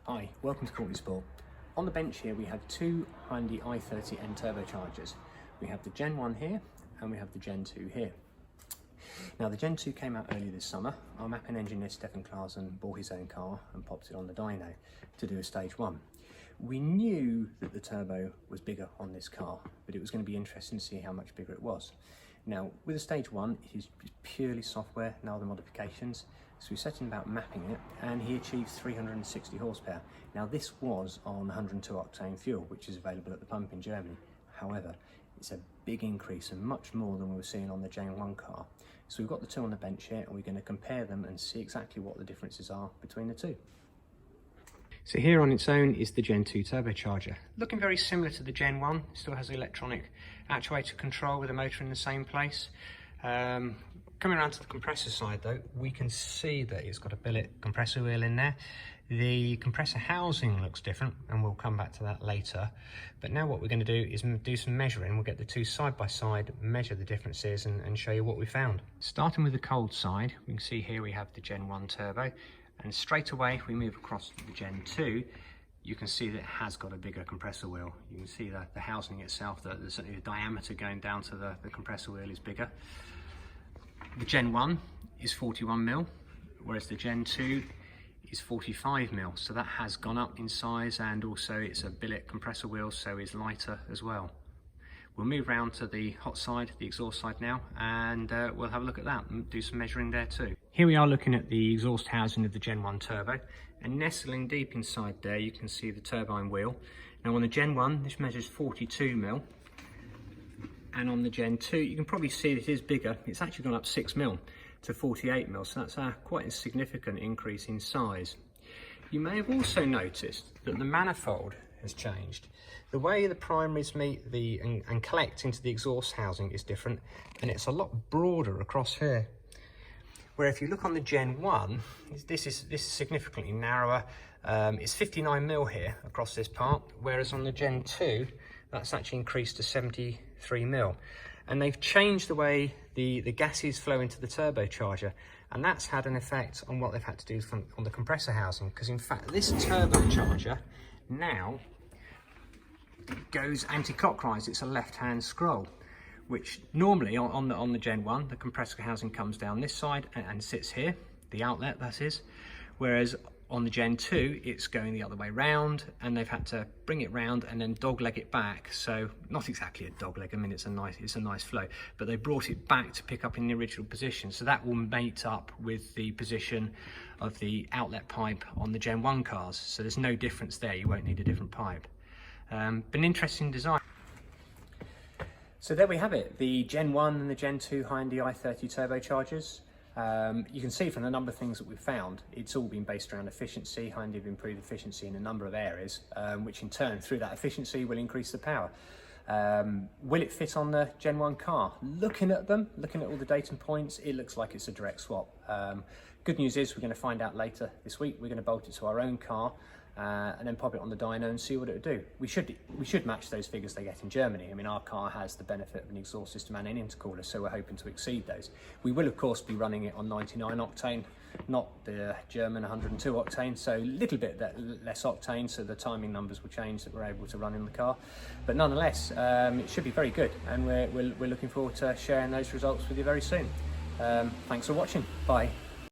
Hi, welcome to Courtenay Sport. On the bench here we have two Hyundai i30 N turbochargers. We have the Gen1 here and we have the Gen2 here. Now the Gen2 came out earlier this summer. Our mapping engineer Stefan Klaasen bought his own car and popped it on the dyno to do a stage one. We knew that the turbo was bigger on this car, but it was going to be interesting to see how much bigger it was. Now with a stage one, it is purely software, no other modifications. So we set him about mapping it and he achieved 360 horsepower. Now this was on 102 octane fuel, which is available at the pump in Germany. However, it's a big increase and much more than we were seeing on the Gen1 car. So we've got the two on the bench here and we're going to compare them and see exactly what the differences are between the two. So here on its own is the Gen2 turbocharger. Looking very similar to the Gen1, still has the electronic actuator control with the motor in the same place. Coming around to the compressor side though, we can see that it's got a billet compressor wheel in there. The compressor housing looks different and we'll come back to that later. But now what we're going to do is do some measuring. We'll get the two side by side, measure the differences and show you what we found. Starting with the cold side, we can see here we have the Gen1 turbo. And straight away, if we move across to the Gen2, you can see that it has got a bigger compressor wheel. You can see the housing itself, certainly the diameter going down to the compressor wheel is bigger. The Gen1 is 41mm, whereas the Gen2 is 45mm. So that has gone up in size, and also it's a billet compressor wheel, so is lighter as well. We'll move round to the hot side, the exhaust side now, and we'll have a look at that and do some measuring there too. Here we are looking at the exhaust housing of the Gen1 turbo, and nestling deep inside there you can see the turbine wheel. Now on the Gen1 this measures 42mm, and on the Gen2 you can probably see that it is bigger. It's actually gone up 6mm to 48mm, so that's quite a significant increase in size. You may have also noticed that the manifold has changed. The way the primaries meet and collect into the exhaust housing is different, and it's a lot broader across here. Where if you look on the Gen1, this is significantly narrower. It's 59mm here across this part, whereas on the Gen2 that's actually increased to 73mm. And they've changed the way the gases flow into the turbocharger, and that's had an effect on what they've had to do on the compressor housing, because in fact this turbocharger now goes anti-clockwise. It's a left-hand scroll, which normally on the Gen1 the compressor housing comes down this side and sits here, the outlet that is, whereas on the Gen2 it's going the other way round, and they've had to bring it round and then dogleg it back. So not exactly a dogleg, I mean it's a nice flow, but they brought it back to pick up in the original position, so that will mate up with the position of the outlet pipe on the Gen1 cars. So there's no difference there, you won't need a different pipe. But an interesting design. So there we have it, the Gen1 and the Gen2 Hyundai i30 turbochargers. You can see from the number of things that we've found, it's all been based around efficiency. Hyundai have improved efficiency in a number of areas, which in turn, through that efficiency, will increase the power. Will it fit on the Gen1 car? Looking at all the data points, it looks like it's a direct swap. Good news is we're going to find out later this week. We're going to bolt it to our own car and then pop it on the dyno and see what it would do. We should match those figures they get in Germany. I mean, our car has the benefit of an exhaust system and an intercooler, so we're hoping to exceed those. We will of course be running it on 99 octane, not the German 102 octane, so a little bit less octane, so the timing numbers will change that we're able to run in the car. But nonetheless, it should be very good, and we're looking forward to sharing those results with you very soon. Thanks for watching. Bye.